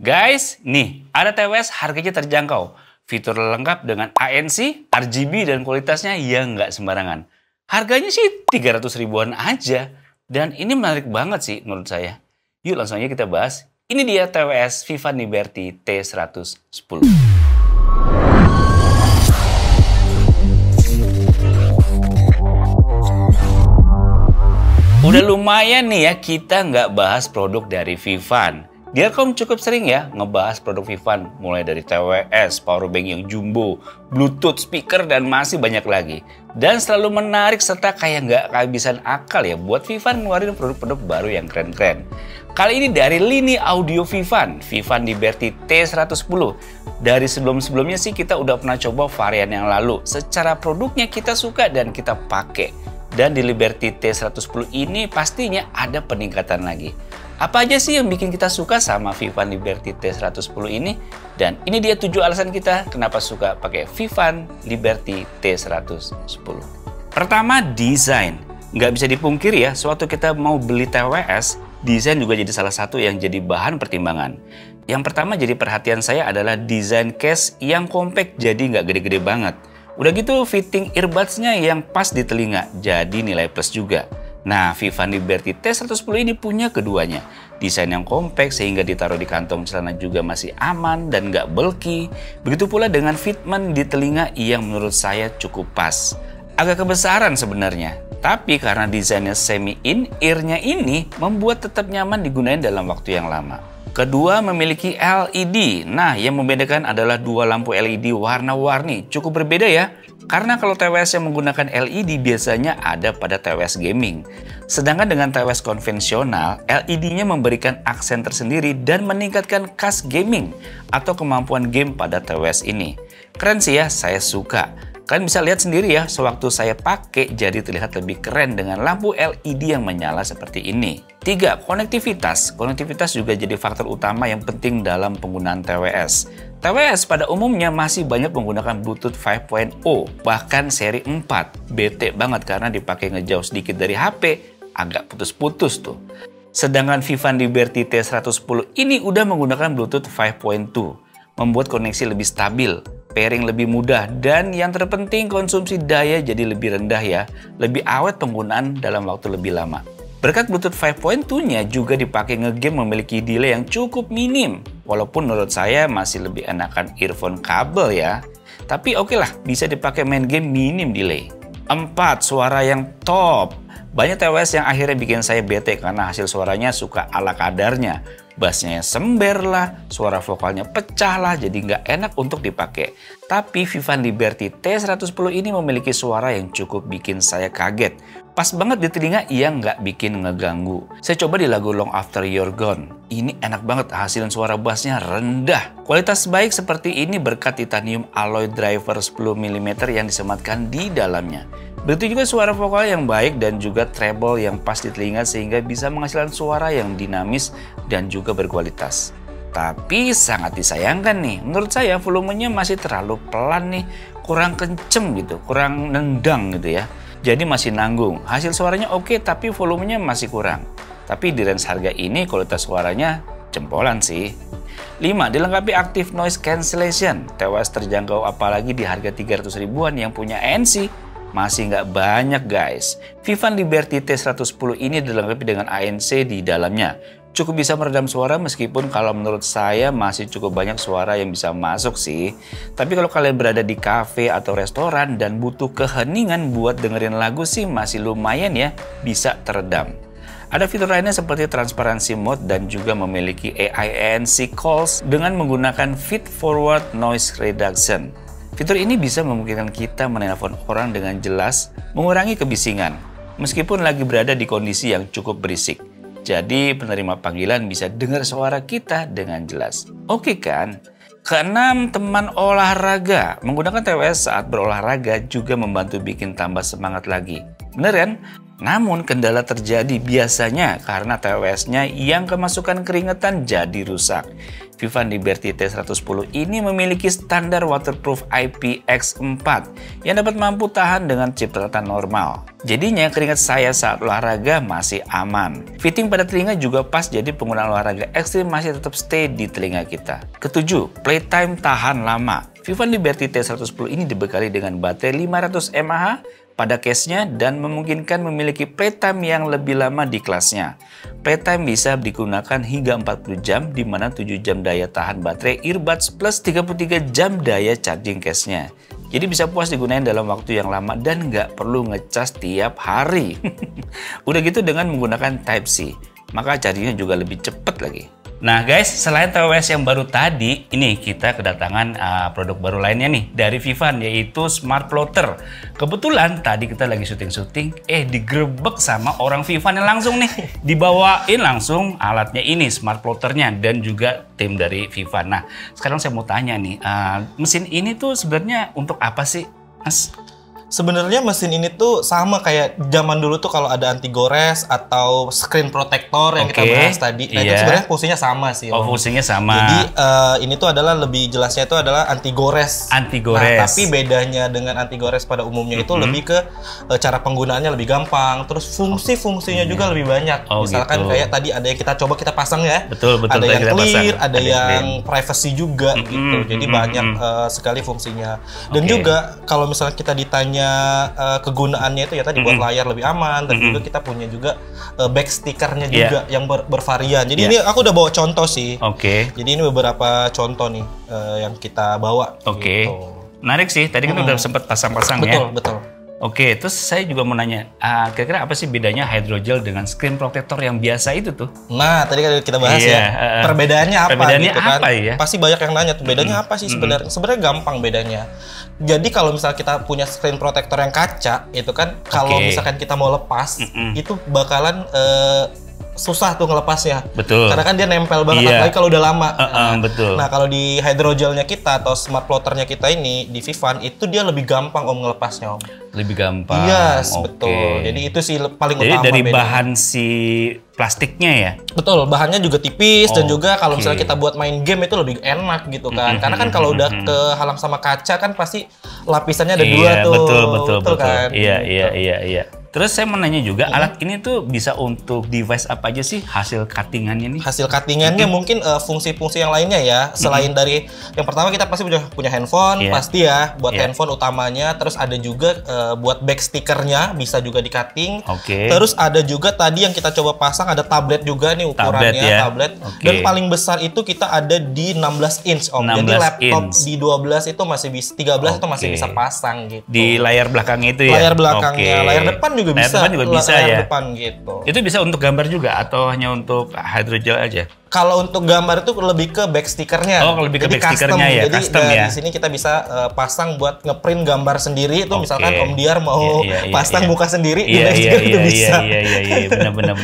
Guys, nih ada TWS harganya terjangkau. Fitur lengkap dengan ANC, RGB, dan kualitasnya yang nggak sembarangan. Harganya sih 300 ribuan aja. Dan ini menarik banget sih menurut saya. Yuk langsung aja kita bahas. Ini dia TWS Vivan Liberty T110. Udah lumayan nih ya kita nggak bahas produk dari Vivan. Diarkom cukup sering ya ngebahas produk Vivan, mulai dari TWS, powerbank yang jumbo, Bluetooth, speaker, dan masih banyak lagi. Dan selalu menarik serta kayak nggak kehabisan akal ya buat Vivan ngeluarin produk-produk baru yang keren-keren. Kali ini dari lini audio Vivan Liberty T110. Dari sebelum-sebelumnya sih kita udah pernah coba varian yang lalu. Secara produknya kita suka dan kita pakai. Dan di Liberty T110 ini pastinya ada peningkatan lagi. Apa aja sih yang bikin kita suka sama Vivan Liberty T110 ini? Dan ini dia 7 alasan kita kenapa suka pakai Vivan Liberty T110. Pertama, desain. Nggak bisa dipungkiri ya, sewaktu kita mau beli TWS, desain juga jadi salah satu yang jadi bahan pertimbangan. Yang pertama jadi perhatian saya adalah desain case yang compact, jadi nggak gede-gede banget. Udah gitu fitting earbuds-nya yang pas di telinga, jadi nilai plus juga. Nah, Vivan Liberty T110 ini punya keduanya. Desain yang compact sehingga ditaruh di kantong celana juga masih aman dan nggak bulky. Begitu pula dengan fitment di telinga yang menurut saya cukup pas. Agak kebesaran sebenarnya, tapi karena desainnya semi in-ear-nya ini membuat tetap nyaman digunakan dalam waktu yang lama. Kedua, memiliki LED. Nah, yang membedakan adalah dua lampu LED warna-warni. Cukup berbeda ya. Karena kalau TWS yang menggunakan LED biasanya ada pada TWS gaming. Sedangkan dengan TWS konvensional, LED-nya memberikan aksen tersendiri dan meningkatkan kas gaming atau kemampuan game pada TWS ini. Keren sih ya, saya suka. Kalian bisa lihat sendiri ya, sewaktu saya pakai jadi terlihat lebih keren dengan lampu LED yang menyala seperti ini. 3. Konektivitas. Konektivitas juga jadi faktor utama yang penting dalam penggunaan TWS. TWS pada umumnya masih banyak menggunakan Bluetooth 5.0, bahkan seri 4. Bete banget karena dipakai ngejauh sedikit dari HP, agak putus-putus tuh. Sedangkan Vivan Liberty T110 ini udah menggunakan Bluetooth 5.2, membuat koneksi lebih stabil, pairing lebih mudah, dan yang terpenting konsumsi daya jadi lebih rendah ya, lebih awet penggunaan dalam waktu lebih lama. Berkat Bluetooth 5.2-nya juga dipakai ngegame memiliki delay yang cukup minim, walaupun menurut saya masih lebih enakan earphone kabel ya. Tapi oke lah, bisa dipakai main game minim delay. 4. Suara yang top. Banyak TWS yang akhirnya bikin saya bete karena hasil suaranya suka ala kadarnya. Bassnya sember lah, suara vokalnya pecah lah, jadi nggak enak untuk dipakai. Tapi Vivan Liberty T110 ini memiliki suara yang cukup bikin saya kaget. Pas banget di telinga yang nggak bikin ngeganggu. Saya coba di lagu Long After You're Gone. Ini enak banget, hasil suara bassnya rendah. Kualitas baik seperti ini berkat titanium alloy driver 10 mm yang disematkan di dalamnya. Begitu juga suara vokal yang baik dan juga treble yang pas di telinga sehingga bisa menghasilkan suara yang dinamis dan juga berkualitas. Tapi sangat disayangkan nih, menurut saya volumenya masih terlalu pelan nih, kurang kenceng gitu, kurang nendang gitu ya. Jadi masih nanggung, hasil suaranya oke tapi volumenya masih kurang. Tapi di range harga ini kualitas suaranya jempolan sih. 5. Dilengkapi Active Noise Cancellation. TWS terjangkau apalagi di harga 300 ribuan yang punya ANC. Masih nggak banyak guys. Vivan Liberty T110 ini dilengkapi dengan ANC di dalamnya. Cukup bisa meredam suara meskipun kalau menurut saya masih cukup banyak suara yang bisa masuk sih. Tapi kalau kalian berada di kafe atau restoran dan butuh keheningan buat dengerin lagu sih masih lumayan ya, bisa teredam. Ada fitur lainnya seperti transparency mode dan juga memiliki AI ANC calls dengan menggunakan feed forward noise reduction. Fitur ini bisa memungkinkan kita menelpon orang dengan jelas, mengurangi kebisingan, meskipun lagi berada di kondisi yang cukup berisik. Jadi penerima panggilan bisa dengar suara kita dengan jelas. Oke kan? Keenam, teman olahraga. Menggunakan TWS saat berolahraga juga membantu bikin tambah semangat lagi. Bener kan? Namun kendala terjadi biasanya karena TWS-nya yang kemasukan keringetan jadi rusak. Vivan Liberty T110 ini memiliki standar waterproof IPX4 yang dapat mampu tahan dengan cipratan normal. Jadinya keringat saya saat olahraga masih aman. Fitting pada telinga juga pas, jadi penggunaan olahraga ekstrim masih tetap stay di telinga kita. Ketujuh, playtime tahan lama. Vivan Liberty T110 ini dibekali dengan baterai 500 mAh pada case-nya dan memungkinkan memiliki playtime yang lebih lama di kelasnya. Playtime bisa digunakan hingga 40 jam, di mana 7 jam daya tahan baterai earbuds plus 33 jam daya charging case-nya. Jadi bisa puas digunakan dalam waktu yang lama dan nggak perlu ngecas tiap hari. Udah gitu dengan menggunakan Type-C, maka chargingnya juga lebih cepat lagi. Nah guys, selain TWS yang baru tadi, ini kita kedatangan produk baru lainnya nih dari Vivan, yaitu Smart Plotter. Kebetulan tadi kita lagi syuting-syuting, digerebek sama orang Vivan yang langsung nih. Dibawain langsung alatnya ini, Smart Plotternya, dan juga tim dari Vivan. Nah, sekarang saya mau tanya nih, mesin ini tuh sebenarnya untuk apa sih, Mas? Sebenarnya mesin ini tuh sama kayak zaman dulu tuh kalau ada anti gores atau screen protector yang kita bahas tadi. Nah itu sebenarnya fungsinya sama sih. Oh, fungsinya sama. Jadi ini tuh adalah lebih jelasnya itu adalah anti gores. Anti gores. Nah, tapi bedanya dengan anti gores pada umumnya itu lebih ke cara penggunaannya lebih gampang. Terus fungsi-fungsinya juga lebih banyak. Misalkan kayak tadi ada yang kita pasang ya. Betul. Ada yang clear, ada yang privacy juga gitu. Jadi banyak sekali fungsinya. Dan juga kalau misalnya kita ditanya kegunaannya itu ya tadi buat layar lebih aman, dan juga kita punya juga back stickernya juga yang bervarian. Jadi ini aku udah bawa contoh sih. Jadi ini beberapa contoh nih yang kita bawa. Gitu. Menarik sih. Tadi kan udah sempat pasang-pasang ya. Betul. Terus saya juga mau nanya, kira-kira apa sih bedanya hydrogel dengan screen protector yang biasa itu tuh? Nah, tadi kan kita bahas ya, perbedaannya apa gitu kan? Ya? Pasti banyak yang nanya tuh, bedanya apa sih sebenarnya? Sebenarnya gampang bedanya. Jadi kalau misalnya kita punya screen protector yang kaca, itu kan kalau misalkan kita mau lepas, itu bakalan susah tuh ngelepasnya. Betul. Karena kan dia nempel banget, apalagi kalau udah lama. Betul. Nah kalau di hydrogelnya kita atau smart plotternya kita ini di Vivan itu dia lebih gampang ngelepasnya Lebih gampang. Yes, betul. Jadi itu sih paling utama. Jadi dari bahan si plastiknya ya? Betul, bahannya juga tipis dan juga kalau misalnya kita buat main game itu lebih enak gitu kan. Karena kan kalau udah kehalang sama kaca kan pasti lapisannya ada dua tuh. Betul kan. Iya. Terus saya mau nanya juga, alat ini tuh bisa untuk device apa aja sih hasil cuttingannya nih? Hasil cuttingannya mungkin fungsi-fungsi yang lainnya ya. Selain dari yang pertama kita pasti punya handphone, pasti ya buat handphone utamanya. Terus ada juga buat back stickernya bisa juga di cutting. Terus ada juga tadi yang kita coba pasang ada tablet juga nih ukurannya, tablet. Dan paling besar itu kita ada di 16 inch Jadi laptop di 12 itu masih bisa, 13 itu masih bisa pasang gitu. Di layar belakangnya itu ya? Layar belakangnya, layar depan juga bisa. Layar depan juga bisa ya? Depan gitu. Itu bisa untuk gambar juga atau hanya untuk hydrogel aja? Kalau untuk gambar itu lebih ke back stickernya. Oh, lebih ke back stickernya ya, jadi custom ya. Di sini kita bisa pasang buat ngeprint gambar sendiri. Itu misalkan Om Diar mau pasang muka sendiri, di back sticker itu bisa. Iya, benar.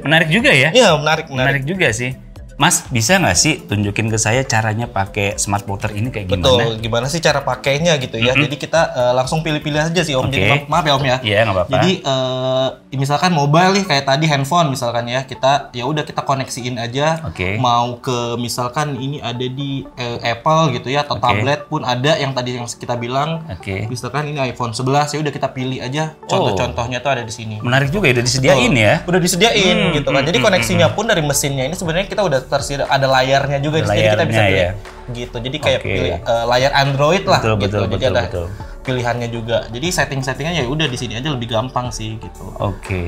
Menarik juga ya? Iya, menarik. Menarik juga sih. Mas, bisa nggak sih tunjukin ke saya caranya pakai smart plotter ini kayak gimana? Betul, gimana sih cara pakainya gitu ya. Jadi kita langsung pilih-pilih aja sih Om. Jadi maaf ya Om ya. Iya, nggak apa-apa. Jadi misalkan mobile nih kayak tadi handphone misalkan ya, kita udah kita koneksiin aja. Mau ke misalkan ini ada di Apple gitu ya, atau tablet pun ada yang tadi yang kita bilang. Misalkan ini iPhone 11, ya udah kita pilih aja. Contoh-contohnya tuh ada di sini. Menarik juga ya, udah disediain ya. Udah disediain gitu kan. Jadi koneksinya pun dari mesinnya ini sebenarnya kita udah tersedia, ada layarnya juga di sini, kita bisa pilih gitu. Jadi kayak pilih layar Android lah gitu. Jadi ada pilihannya juga. Jadi setting-settingnya ya udah di sini aja lebih gampang sih gitu.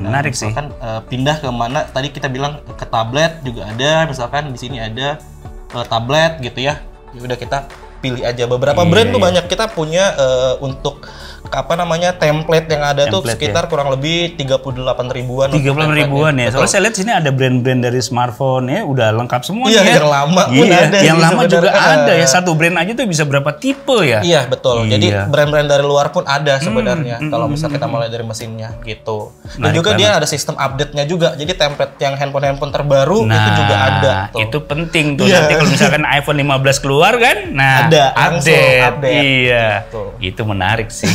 Menarik sih. Misalkan pindah ke mana tadi kita bilang ke tablet juga ada, misalkan di sini ada tablet gitu ya. Ya udah kita pilih aja. Beberapa brand tuh banyak kita punya untuk template yang ada tuh sekitar kurang lebih 38 ribuan. 38 ribuan ya. Soalnya saya lihat sini ada brand-brand dari smartphone ya, udah lengkap semua ya. Yang lama pun ada. Yang lama juga ada ya. Satu brand aja tuh bisa berapa tipe ya? Iya, betul. Jadi brand-brand dari luar pun ada sebenarnya. Kalau misal kita mulai dari mesinnya gitu. Dan juga dia ada sistem update-nya juga. Jadi template yang handphone terbaru itu juga ada. Itu penting tuh. Nanti kalau misalkan iPhone 15 keluar kan, ada update. Iya. Itu menarik sih.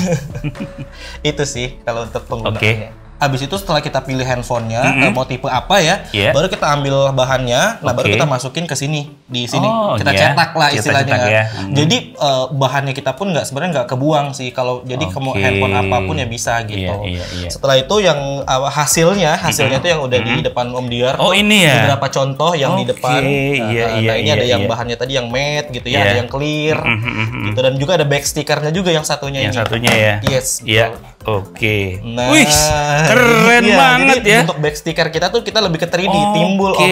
Itu sih kalau untuk penggunaannya. Habis itu setelah kita pilih handphonenya, mau tipe apa ya, baru kita ambil bahannya, nah baru kita masukin ke sini, di sini kita cetak lah istilahnya. Jadi bahannya kita pun sebenarnya nggak kebuang sih, kalau jadi handphone apapun ya bisa gitu. Setelah itu yang hasilnya itu yang udah di depan Om Diar. Ini ya. Beberapa contoh yang di depan. Nah ini ada yang bahannya tadi yang matte gitu ya, ada yang clear, gitu, dan juga ada back stickernya juga yang satunya ini. Yang satunya ya. Yes. Iya. Oke. Nah, wih, keren banget jadi ya. Untuk back sticker kita tuh kita lebih ke 3D, timbul Om.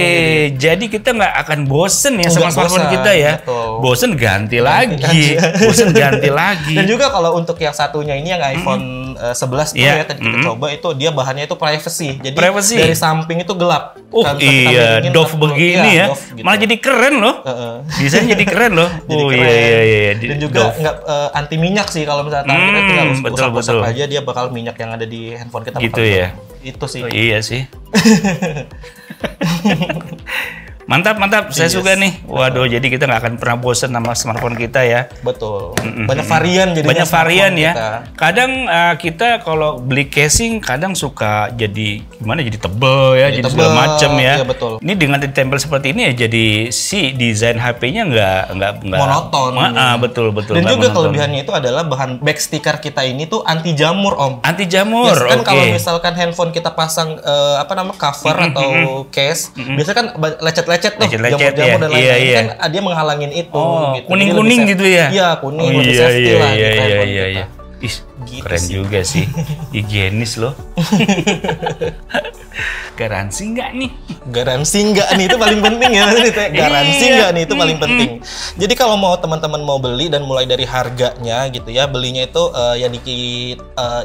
Jadi kita nggak akan bosen ya sama smartphone kita ya. Betul. Bosen ganti lagi. Bosen ganti lagi. Dan juga kalau untuk yang satunya ini yang iPhone 11 tuh ya tadi kita coba itu dia bahannya itu privacy. Jadi dari samping itu gelap. Doff begini ya. Doff, gitu. Malah jadi keren loh. Desainnya jadi keren loh. Iya. Dan juga nggak anti minyak sih kalau misalnya kita tinggal usap-usap aja dia bakal minyak yang ada di handphone kita gitu ya. Itu sih. Iya sih. Mantap. Saya suka nih. Waduh, jadi kita nggak akan pernah bosen sama smartphone kita ya. Betul. Banyak varian jadinya. Banyak varian ya. Kadang kita kalau beli casing kadang suka jadi gimana? Jadi tebel ya, jadi segala macam ya. Iya, betul. Ini dengan ditempel seperti ini ya jadi si desain HP-nya nggak monoton. Betul. Dan juga kelebihannya itu adalah bahan back sticker kita ini tuh anti jamur Om. Anti jamur. Kan kalau misalkan handphone kita pasang cover atau case, biasanya kan lecet-lecet tuh, jamur-jamur dan lain-lain kan dia menghalangin itu. Gitu. Kuning-kuning gitu ya? Iya, kuning, lebih safety lah gitu handphone kita. Ih, gitu keren sih. Juga sih. Higienis loh. Garansi nggak nih? Garansi nggak nih, itu paling penting ya. Garansi nggak nih, itu paling penting. Jadi kalau mau teman-teman mau beli dan mulai dari harganya gitu ya, belinya itu ya di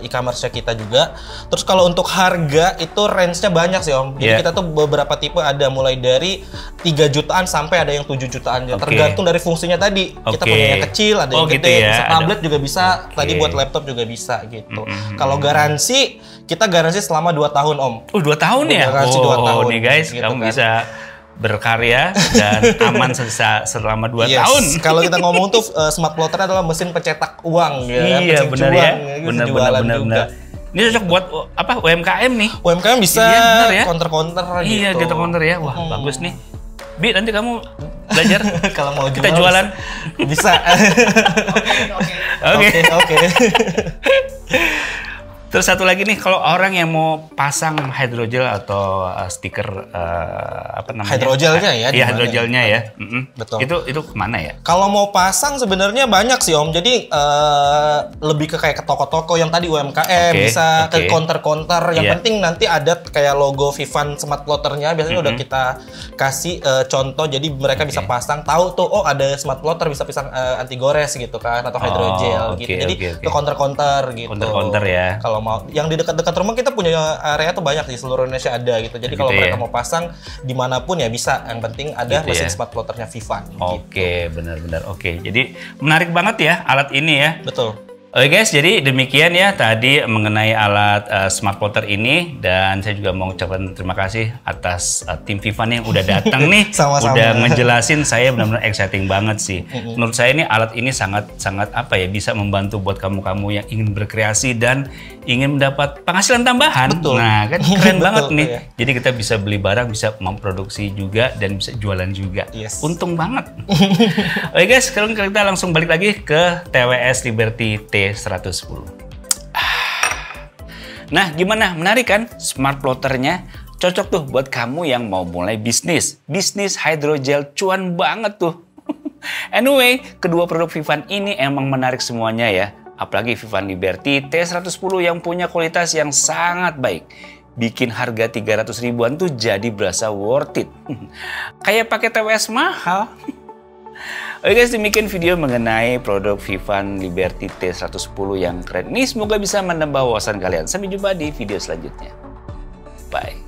e-commerce kita juga. Terus kalau untuk harga itu range-nya banyak sih Om. Jadi kita tuh beberapa tipe ada mulai dari 3 jutaan sampai ada yang 7 jutaan. Tergantung dari fungsinya tadi. Kita punya yang kecil, ada yang gede, bisa tablet juga bisa, tadi buat laptop juga bisa gitu. Kalau garansi, kita garansi selama 2 tahun Om. 2 tahun ya? Garansi 2 tahun. Nih guys, gitu kamu kan bisa berkarya dan aman selama 2 tahun. Kalau kita ngomong tuh Smart Plotter adalah mesin pencetak uang ya. Iya benar ya. Benar. Ini cocok buat apa? UMKM nih. UMKM bisa counter-counter gitu. Iya, gitu counter ya. Wah, bagus nih. Bi, nanti kamu belajar kalau mau kita jualan bisa. Oke. Terus satu lagi nih, kalau orang yang mau pasang hydrogel atau stiker apa namanya? Hydrogelnya ya? Iya, hydrogelnya ya. Betul. Itu kemana ya? Kalau mau pasang sebenarnya banyak sih Om. Jadi lebih ke kayak ke toko-toko yang tadi UMKM, bisa ke counter-counter. Yang penting nanti ada kayak logo Vivan Smart Plotternya. Biasanya udah kita kasih contoh. Jadi mereka bisa pasang, tahu tuh, oh ada Smart Plotter bisa pasang anti gores gitu kan, atau hydrogel gitu. Jadi ke counter-counter gitu. Counter-counter ya. Kalau mau yang di dekat-dekat rumah kita punya area tuh banyak di seluruh Indonesia ada gitu. Jadi kalau mereka mau pasang dimanapun ya bisa. Yang penting ada mesin Smart Plotternya Vivan. Oke, benar-benar. Oke, jadi menarik banget ya alat ini ya. Betul. Oke guys, jadi demikian ya tadi mengenai alat Smart Plotter ini, dan saya juga mau ucapkan terima kasih atas tim Vivan yang udah datang nih. Sama-sama. Udah ngejelasin, saya benar-benar exciting banget sih. Menurut saya ini alat ini sangat apa ya, bisa membantu buat kamu-kamu yang ingin berkreasi dan ingin mendapat penghasilan tambahan. Betul. Nah, kan keren banget nih. Ya. Jadi kita bisa beli barang, bisa memproduksi juga dan bisa jualan juga. Yes. Untung banget. Oke guys, sekarang kita langsung balik lagi ke TWS Liberty T110. Nah, gimana? Menarik kan Smart Plotternya? Cocok tuh buat kamu yang mau mulai bisnis. Bisnis hydrogel cuan banget tuh. Anyway, kedua produk Vivan ini emang menarik semuanya ya. Apalagi Vivan Liberty T110 yang punya kualitas yang sangat baik. Bikin harga 300 ribuan tuh jadi berasa worth it. Kayak pakai TWS mahal. Oke guys, demikian video mengenai produk Vivan Liberty T110 yang keren ini. Semoga bisa menambah wawasan kalian. Sampai jumpa di video selanjutnya. Bye.